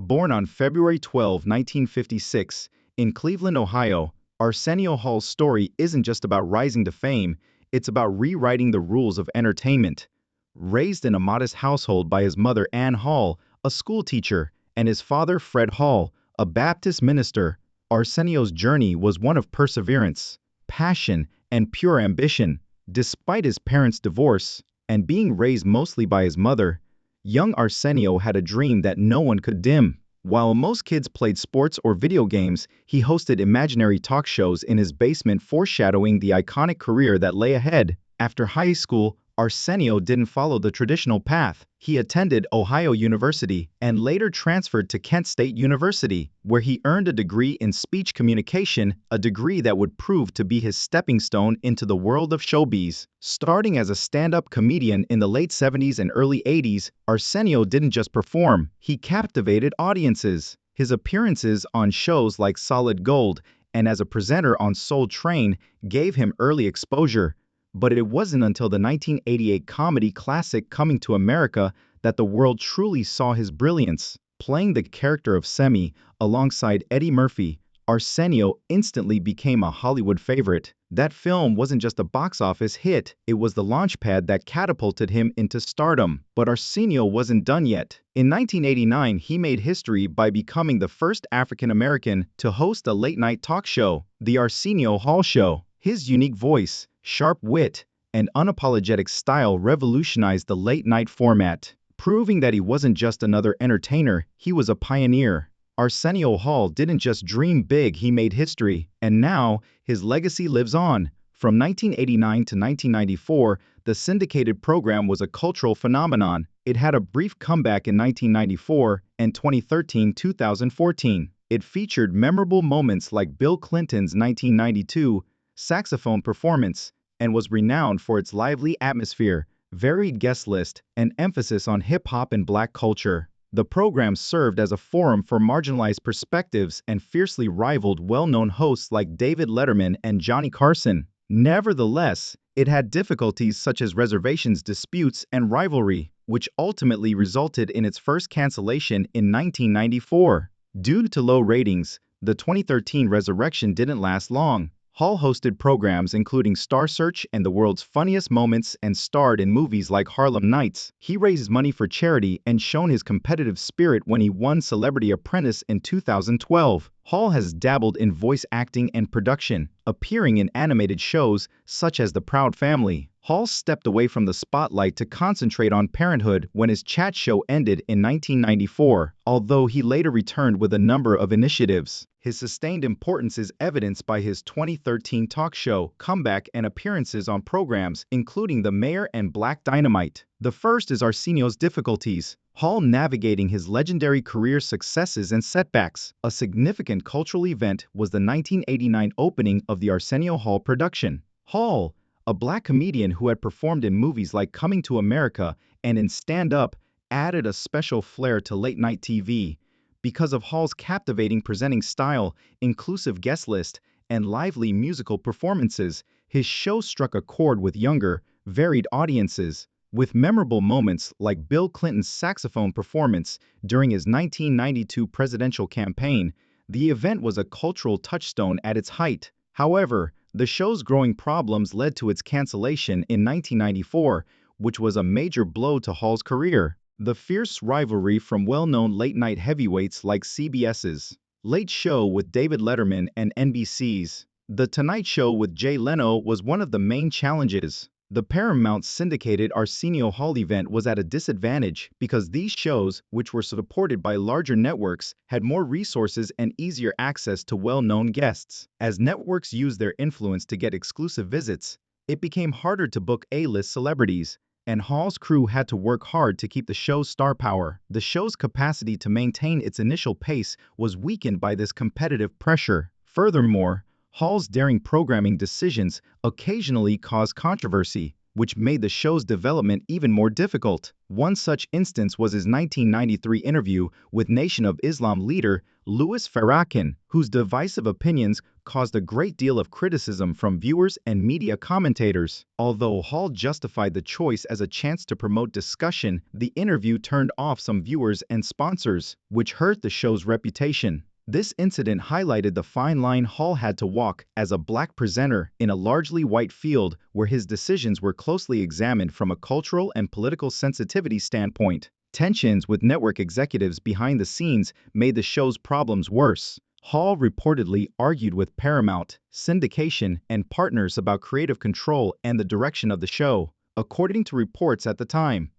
Born on February 12, 1956, in Cleveland, Ohio, Arsenio Hall's story isn't just about rising to fame, it's about rewriting the rules of entertainment. Raised in a modest household by his mother Ann Hall, a schoolteacher, and his father Fred Hall, a Baptist minister, Arsenio's journey was one of perseverance, passion, and pure ambition. Despite his parents' divorce and being raised mostly by his mother, young Arsenio had a dream that no one could dim. While most kids played sports or video games, he hosted imaginary talk shows in his basement, foreshadowing the iconic career that lay ahead. After high school, Arsenio didn't follow the traditional path. He attended Ohio University and later transferred to Kent State University, where he earned a degree in speech communication, a degree that would prove to be his stepping stone into the world of showbiz. Starting as a stand-up comedian in the late 70s and early 80s, Arsenio didn't just perform, he captivated audiences. His appearances on shows like Solid Gold and as a presenter on Soul Train gave him early exposure. But it wasn't until the 1988 comedy classic Coming to America that the world truly saw his brilliance. Playing the character of Semi alongside Eddie Murphy, Arsenio instantly became a Hollywood favorite. That film wasn't just a box office hit, it was the launchpad that catapulted him into stardom. But Arsenio wasn't done yet. In 1989, he made history by becoming the first African American to host a late-night talk show, The Arsenio Hall Show. His unique voice, sharp wit, and unapologetic style revolutionized the late-night format. Proving that he wasn't just another entertainer, he was a pioneer. Arsenio Hall didn't just dream big, he made history. And now, his legacy lives on. From 1989 to 1994, the syndicated program was a cultural phenomenon. It had a brief comeback in 1994 and 2013-2014. It featured memorable moments like Bill Clinton's 1992 saxophone performance, and was renowned for its lively atmosphere, varied guest list, and emphasis on hip-hop and black culture. The program served as a forum for marginalized perspectives and fiercely rivaled well-known hosts like David Letterman and Johnny Carson. Nevertheless, it had difficulties such as reservations disputes and rivalry, which ultimately resulted in its first cancellation in 1994. Due to low ratings, the 2013 resurrection didn't last long. Hall hosted programs including Star Search and The World's Funniest Moments and starred in movies like Harlem Nights. He raised money for charity and shown his competitive spirit when he won Celebrity Apprentice in 2012. Hall has dabbled in voice acting and production, appearing in animated shows such as The Proud Family. Hall stepped away from the spotlight to concentrate on parenthood when his chat show ended in 1994, although he later returned with a number of initiatives. His sustained importance is evidenced by his 2013 talk show comeback and appearances on programs including The Mayor and Black Dynamite. The first is Arsenio's difficulties. Hall navigating his legendary career successes and setbacks. A significant cultural event was the 1989 opening of the Arsenio Hall production. Hall, a black comedian who had performed in movies like Coming to America and in stand-up, added a special flair to late-night TV. Because of Hall's captivating presenting style, inclusive guest list, and lively musical performances, his show struck a chord with younger, varied audiences. With memorable moments like Bill Clinton's saxophone performance during his 1992 presidential campaign, the event was a cultural touchstone at its height. However, the show's growing problems led to its cancellation in 1994, which was a major blow to Hall's career. The fierce rivalry from well-known late-night heavyweights like CBS's Late Show with David Letterman and NBC's The Tonight Show with Jay Leno was one of the main challenges. The Paramount syndicated Arsenio Hall event was at a disadvantage because these shows, which were supported by larger networks, had more resources and easier access to well-known guests. As networks used their influence to get exclusive visits, it became harder to book A-list celebrities, and Hall's crew had to work hard to keep the show's star power. The show's capacity to maintain its initial pace was weakened by this competitive pressure. Furthermore, Hall's daring programming decisions occasionally caused controversy, which made the show's development even more difficult. One such instance was his 1993 interview with Nation of Islam leader Louis Farrakhan, whose divisive opinions caused a great deal of criticism from viewers and media commentators. Although Hall justified the choice as a chance to promote discussion, the interview turned off some viewers and sponsors, which hurt the show's reputation. This incident highlighted the fine line Hall had to walk as a black presenter in a largely white field where his decisions were closely examined from a cultural and political sensitivity standpoint. Tensions with network executives behind the scenes made the show's problems worse. Hall reportedly argued with Paramount, syndication, and partners about creative control and the direction of the show. According to reports at the time,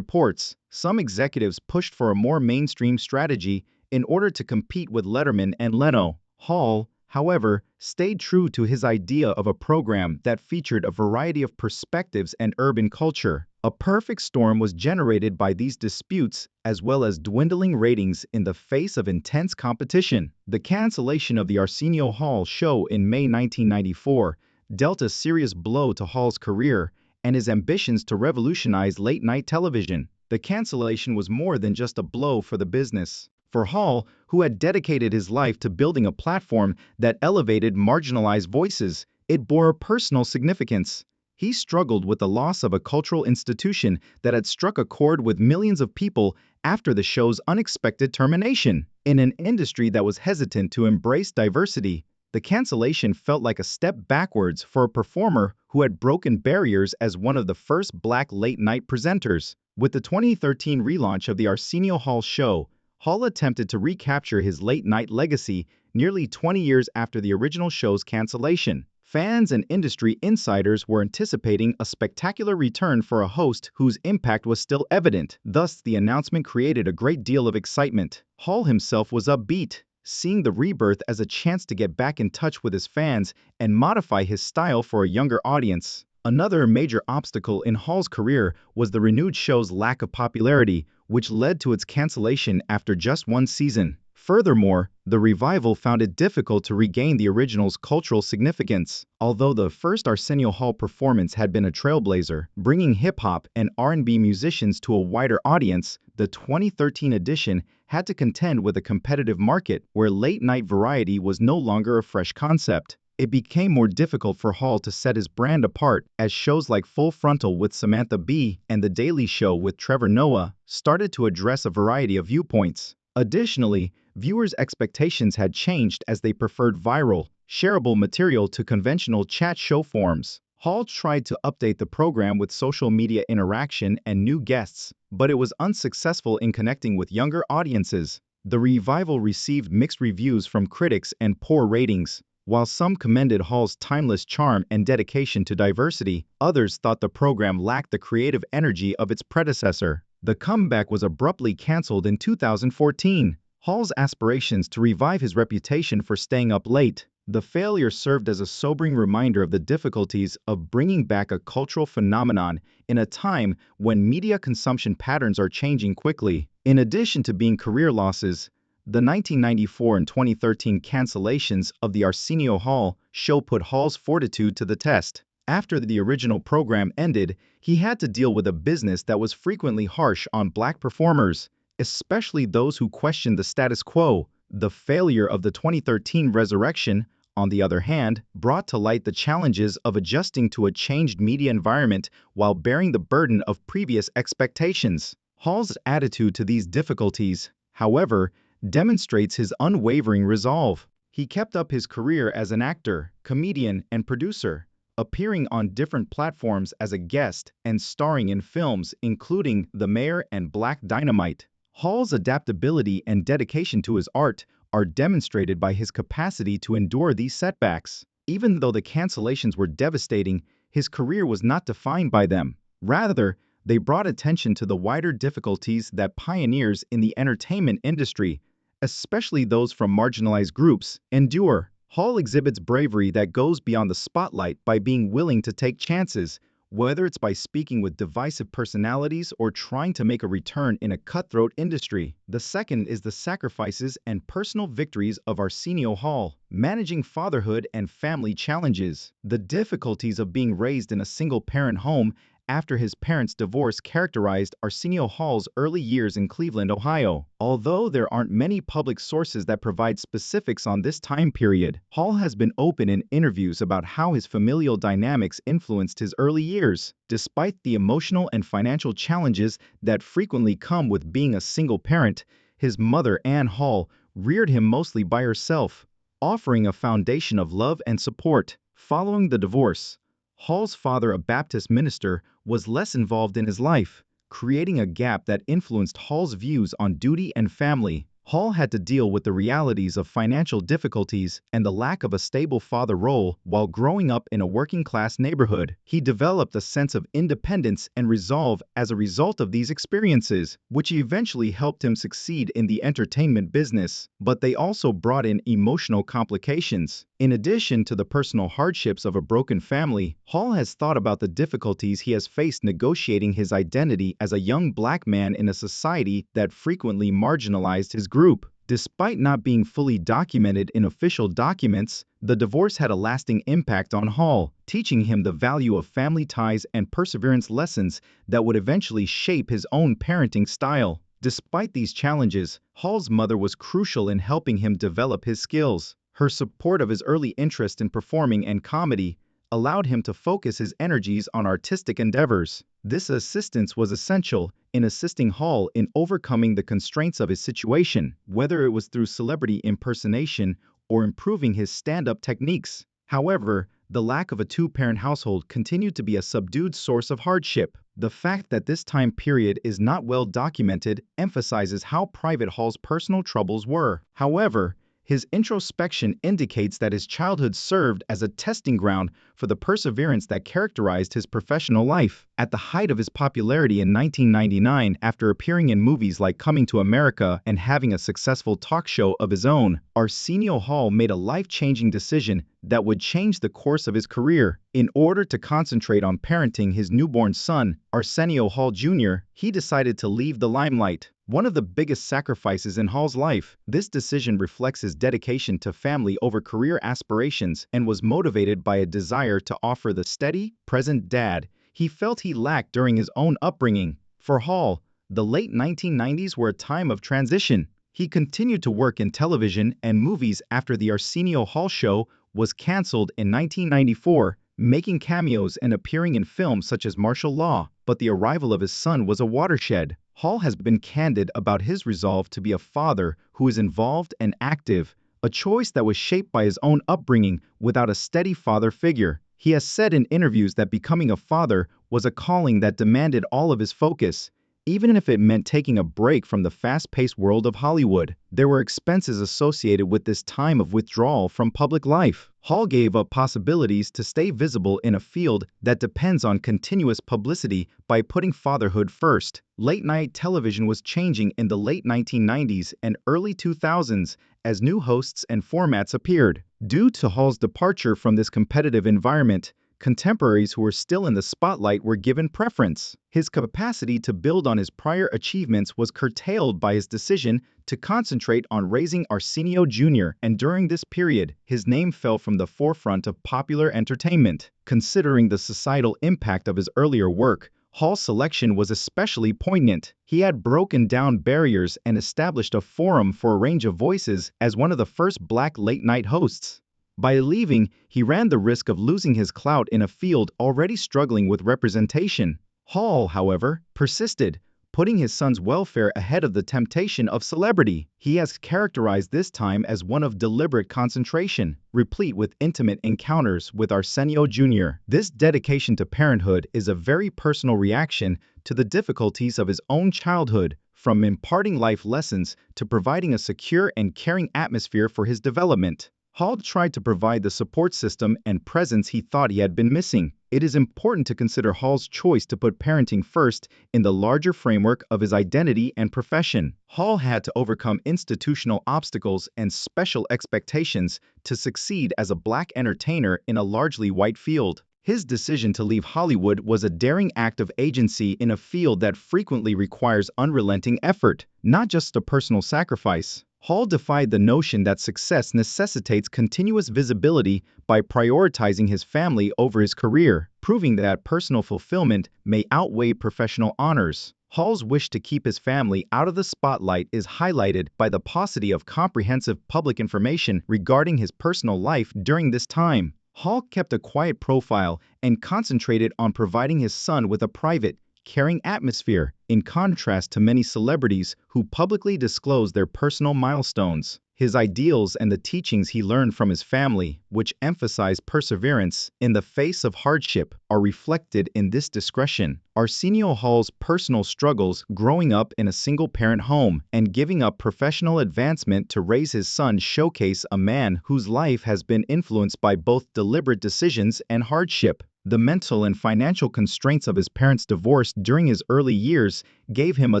some executives pushed for a more mainstream strategy in order to compete with Letterman and Leno. Hall, however, stayed true to his idea of a program that featured a variety of perspectives and urban culture. A perfect storm was generated by these disputes, as well as dwindling ratings in the face of intense competition. The cancellation of the Arsenio Hall show in May 1994 dealt a serious blow to Hall's career and his ambitions to revolutionize late-night television. The cancellation was more than just a blow for the business. For Hall, who had dedicated his life to building a platform that elevated marginalized voices, it bore a personal significance. He struggled with the loss of a cultural institution that had struck a chord with millions of people after the show's unexpected termination. In an industry that was hesitant to embrace diversity, the cancellation felt like a step backwards for a performer who had broken barriers as one of the first black late-night presenters. With the 2013 relaunch of the Arsenio Hall show, Hall attempted to recapture his late-night legacy nearly 20 years after the original show's cancellation. Fans and industry insiders were anticipating a spectacular return for a host whose impact was still evident. Thus, the announcement created a great deal of excitement. Hall himself was upbeat, seeing the rebirth as a chance to get back in touch with his fans and modify his style for a younger audience. Another major obstacle in Hall's career was the renewed show's lack of popularity, which led to its cancellation after just one season. Furthermore, the revival found it difficult to regain the original's cultural significance. Although the first Arsenio Hall performance had been a trailblazer, bringing hip-hop and R&B musicians to a wider audience, the 2013 edition had to contend with a competitive market where late-night variety was no longer a fresh concept. It became more difficult for Hall to set his brand apart as shows like Full Frontal with Samantha Bee and The Daily Show with Trevor Noah started to address a variety of viewpoints. Additionally, viewers' expectations had changed as they preferred viral, shareable material to conventional chat show forms. Hall tried to update the program with social media interaction and new guests, but it was unsuccessful in connecting with younger audiences. The revival received mixed reviews from critics and poor ratings. While some commended Hall's timeless charm and dedication to diversity, others thought the program lacked the creative energy of its predecessor. The comeback was abruptly canceled in 2014. Hall's aspirations to revive his reputation for staying up late. The failure served as a sobering reminder of the difficulties of bringing back a cultural phenomenon in a time when media consumption patterns are changing quickly. In addition to being career losses, the 1994 and 2013 cancellations of the Arsenio Hall show put Hall's fortitude to the test. After the original program ended, he had to deal with a business that was frequently harsh on black performers, especially those who questioned the status quo. The failure of the 2013 resurrection, on the other hand, brought to light the challenges of adjusting to a changed media environment while bearing the burden of previous expectations. Hall's attitude to these difficulties, however, demonstrates his unwavering resolve. He kept up his career as an actor, comedian, and producer, appearing on different platforms as a guest and starring in films including The Mayor and Black Dynamite. Hall's adaptability and dedication to his art are demonstrated by his capacity to endure these setbacks. Even though the cancellations were devastating, his career was not defined by them. Rather, they brought attention to the wider difficulties that pioneers in the entertainment industry, especially those from marginalized groups, endure. Hall exhibits bravery that goes beyond the spotlight by being willing to take chances, whether it's by speaking with divisive personalities or trying to make a return in a cutthroat industry. The second is the sacrifices and personal victories of Arsenio Hall, managing fatherhood and family challenges. The difficulties of being raised in a single-parent home after his parents' divorce characterized Arsenio Hall's early years in Cleveland, Ohio. Although there aren't many public sources that provide specifics on this time period, Hall has been open in interviews about how his familial dynamics influenced his early years. Despite the emotional and financial challenges that frequently come with being a single parent, his mother, Ann Hall, reared him mostly by herself, offering a foundation of love and support. Following the divorce, Hall's father, a Baptist minister, was less involved in his life, creating a gap that influenced Hall's views on duty and family. Hall had to deal with the realities of financial difficulties and the lack of a stable father role while growing up in a working-class neighborhood. He developed a sense of independence and resolve as a result of these experiences, which eventually helped him succeed in the entertainment business. But they also brought in emotional complications. In addition to the personal hardships of a broken family, Hall has thought about the difficulties he has faced negotiating his identity as a young black man in a society that frequently marginalized his group. Despite not being fully documented in official documents, the divorce had a lasting impact on Hall, teaching him the value of family ties and perseverance lessons that would eventually shape his own parenting style. Despite these challenges, Hall's mother was crucial in helping him develop his skills. Her support of his early interest in performing and comedy allowed him to focus his energies on artistic endeavors. This assistance was essential in assisting Hall in overcoming the constraints of his situation, whether it was through celebrity impersonation or improving his stand-up techniques. However, the lack of a two-parent household continued to be a subdued source of hardship. The fact that this time period is not well documented emphasizes how private Hall's personal troubles were. However, his introspection indicates that his childhood served as a testing ground for the perseverance that characterized his professional life. At the height of his popularity in 1999, after appearing in movies like Coming to America and having a successful talk show of his own, Arsenio Hall made a life-changing decision that would change the course of his career. In order to concentrate on parenting his newborn son, Arsenio Hall Jr., he decided to leave the limelight. One of the biggest sacrifices in Hall's life, this decision reflects his dedication to family over career aspirations and was motivated by a desire to offer the steady, present dad he felt he lacked during his own upbringing. For Hall, the late 1990s were a time of transition. He continued to work in television and movies after the Arsenio Hall Show was canceled in 1994, making cameos and appearing in films such as Martial Law. But the arrival of his son was a watershed. Hall has been candid about his resolve to be a father who is involved and active, a choice that was shaped by his own upbringing without a steady father figure. He has said in interviews that becoming a father was a calling that demanded all of his focus, even if it meant taking a break from the fast-paced world of Hollywood. There were expenses associated with this time of withdrawal from public life. Hall gave up possibilities to stay visible in a field that depends on continuous publicity by putting fatherhood first. Late-night television was changing in the late 1990s and early 2000s as new hosts and formats appeared. Due to Hall's departure from this competitive environment, contemporaries who were still in the spotlight were given preference. His capacity to build on his prior achievements was curtailed by his decision to concentrate on raising Arsenio Jr., and during this period, his name fell from the forefront of popular entertainment. Considering the societal impact of his earlier work, Hall's selection was especially poignant. He had broken down barriers and established a forum for a range of voices as one of the first black late-night hosts. By leaving, he ran the risk of losing his clout in a field already struggling with representation. Hall, however, persisted, putting his son's welfare ahead of the temptation of celebrity. He has characterized this time as one of deliberate concentration, replete with intimate encounters with Arsenio Jr. This dedication to parenthood is a very personal reaction to the difficulties of his own childhood, from imparting life lessons to providing a secure and caring atmosphere for his development. Hall tried to provide the support system and presence he thought he had been missing. It is important to consider Hall's choice to put parenting first in the larger framework of his identity and profession. Hall had to overcome institutional obstacles and special expectations to succeed as a black entertainer in a largely white field. His decision to leave Hollywood was a daring act of agency in a field that frequently requires unrelenting effort, not just a personal sacrifice. Hall defied the notion that success necessitates continuous visibility by prioritizing his family over his career, proving that personal fulfillment may outweigh professional honors. Hall's wish to keep his family out of the spotlight is highlighted by the paucity of comprehensive public information regarding his personal life during this time. Hall kept a quiet profile and concentrated on providing his son with a private, caring atmosphere, in contrast to many celebrities who publicly disclose their personal milestones. His ideals and the teachings he learned from his family, which emphasize perseverance in the face of hardship, are reflected in this discretion. Arsenio Hall's personal struggles growing up in a single-parent home and giving up professional advancement to raise his son showcase a man whose life has been influenced by both deliberate decisions and hardship. The mental and financial constraints of his parents' divorce during his early years gave him a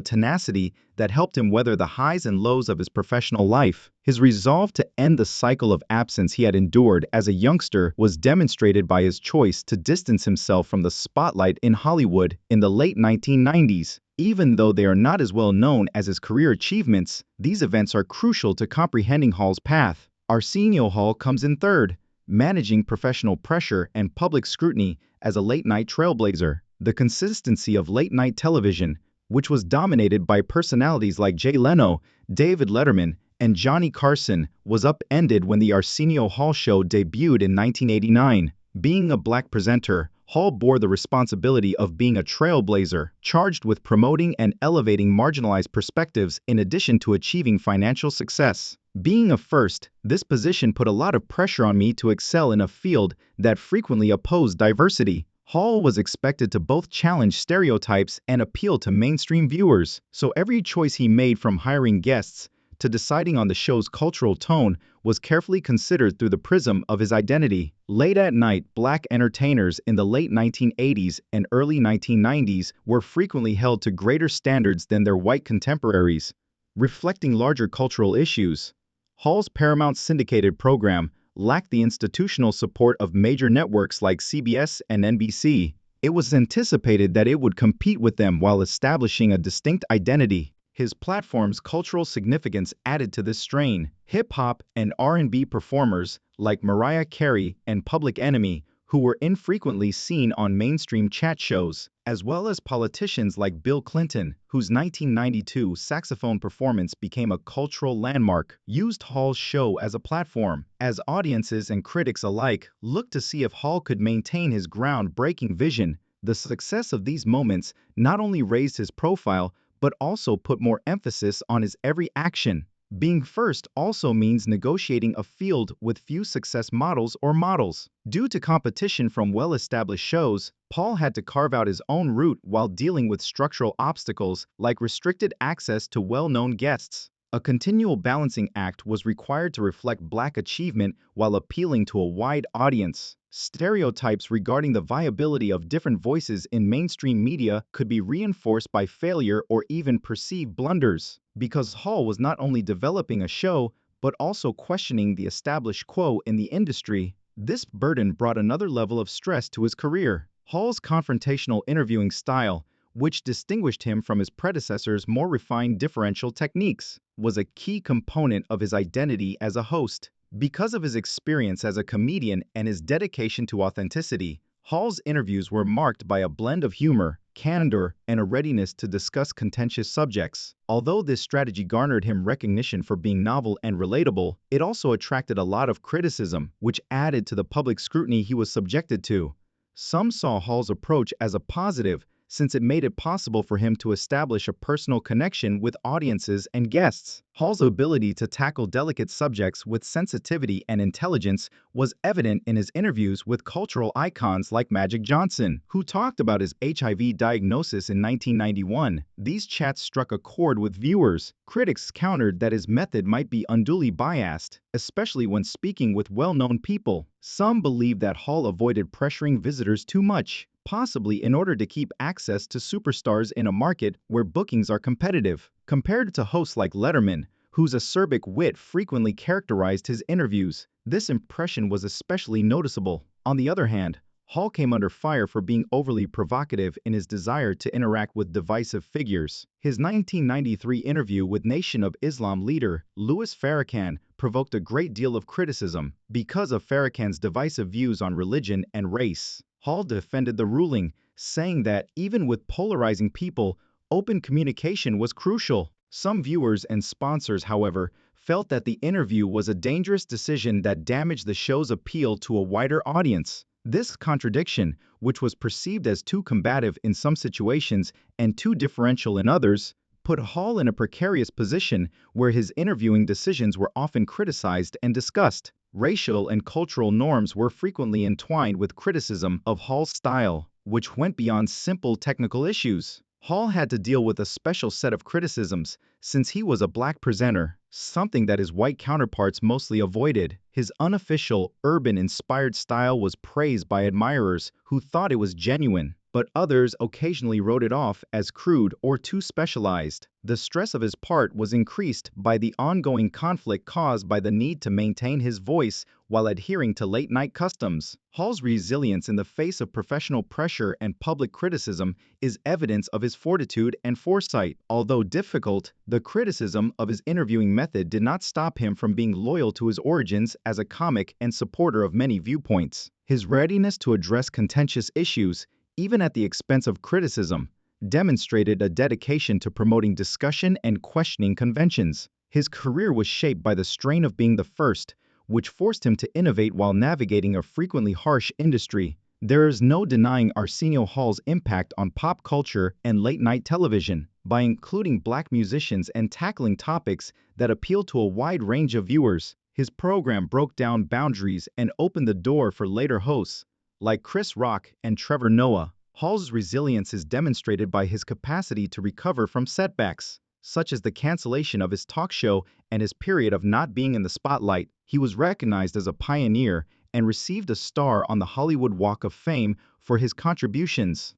tenacity that helped him weather the highs and lows of his professional life. His resolve to end the cycle of absence he had endured as a youngster was demonstrated by his choice to distance himself from the spotlight in Hollywood in the late 1990s. Even though they are not as well known as his career achievements, these events are crucial to comprehending Hall's path. Arsenio Hall comes in third, managing professional pressure and public scrutiny as a late-night trailblazer. The consistency of late-night television, which was dominated by personalities like Jay Leno, David Letterman, and Johnny Carson, was upended when the Arsenio Hall Show debuted in 1989. Being a black presenter, Hall bore the responsibility of being a trailblazer, charged with promoting and elevating marginalized perspectives in addition to achieving financial success. Being a first, this position put a lot of pressure on me to excel in a field that frequently opposed diversity. Hall was expected to both challenge stereotypes and appeal to mainstream viewers, so every choice he made, from hiring guests to deciding on the show's cultural tone, was carefully considered through the prism of his identity. Late at night, black entertainers in the late 1980s and early 1990s were frequently held to greater standards than their white contemporaries, reflecting larger cultural issues. Hall's Paramount syndicated program lacked the institutional support of major networks like CBS and NBC. It was anticipated that it would compete with them while establishing a distinct identity. His platform's cultural significance added to this strain. Hip-hop and R&B performers like Mariah Carey and Public Enemy, who were infrequently seen on mainstream chat shows, as well as politicians like Bill Clinton, whose 1992 saxophone performance became a cultural landmark, used Hall's show as a platform. As audiences and critics alike looked to see if Hall could maintain his groundbreaking vision, the success of these moments not only raised his profile, but also put more emphasis on his every action. Being first also means negotiating a field with few success models or models. Due to competition from well-established shows, Paul had to carve out his own route while dealing with structural obstacles like restricted access to well-known guests. A continual balancing act was required to reflect black achievement while appealing to a wide audience. Stereotypes regarding the viability of different voices in mainstream media could be reinforced by failure or even perceived blunders, because Hall was not only developing a show, but also questioning the established quo in the industry. This burden brought another level of stress to his career. Hall's confrontational interviewing style, which distinguished him from his predecessors' more refined differential techniques, was a key component of his identity as a host. Because of his experience as a comedian and his dedication to authenticity, Hall's interviews were marked by a blend of humor, candor, and a readiness to discuss contentious subjects. Although this strategy garnered him recognition for being novel and relatable, it also attracted a lot of criticism, which added to the public scrutiny he was subjected to. Some saw Hall's approach as a positive, since it made it possible for him to establish a personal connection with audiences and guests. Hall's ability to tackle delicate subjects with sensitivity and intelligence was evident in his interviews with cultural icons like Magic Johnson, who talked about his HIV diagnosis in 1991. These chats struck a chord with viewers. Critics countered that his method might be unduly biased, especially when speaking with well-known people. Some believed that Hall avoided pressuring visitors too much, possibly in order to keep access to superstars in a market where bookings are competitive. Compared to hosts like Letterman, whose acerbic wit frequently characterized his interviews, this impression was especially noticeable. On the other hand, Hall came under fire for being overly provocative in his desire to interact with divisive figures. His 1993 interview with Nation of Islam leader Louis Farrakhan provoked a great deal of criticism because of Farrakhan's divisive views on religion and race. Hall defended the ruling, saying that even with polarizing people, open communication was crucial. Some viewers and sponsors, however, felt that the interview was a dangerous decision that damaged the show's appeal to a wider audience. This contradiction, which was perceived as too combative in some situations and too differential in others, put Hall in a precarious position where his interviewing decisions were often criticized and discussed. Racial and cultural norms were frequently entwined with criticism of Hall's style, which went beyond simple technical issues. Hall had to deal with a special set of criticisms since he was a black presenter, something that his white counterparts mostly avoided. His unofficial, urban-inspired style was praised by admirers who thought it was genuine, but others occasionally wrote it off as crude or too specialized. The stress of his part was increased by the ongoing conflict caused by the need to maintain his voice while adhering to late-night customs. Hall's resilience in the face of professional pressure and public criticism is evidence of his fortitude and foresight. Although difficult, the criticism of his interviewing method did not stop him from being loyal to his origins as a comic and supporter of many viewpoints. His readiness to address contentious issues, even at the expense of criticism, demonstrated a dedication to promoting discussion and questioning conventions. His career was shaped by the strain of being the first, which forced him to innovate while navigating a frequently harsh industry. There is no denying Arsenio Hall's impact on pop culture and late-night television. By including black musicians and tackling topics that appeal to a wide range of viewers, his program broke down boundaries and opened the door for later hosts, like Chris Rock and Trevor Noah. Hall's resilience is demonstrated by his capacity to recover from setbacks, such as the cancellation of his talk show and his period of not being in the spotlight. He was recognized as a pioneer and received a star on the Hollywood Walk of Fame for his contributions.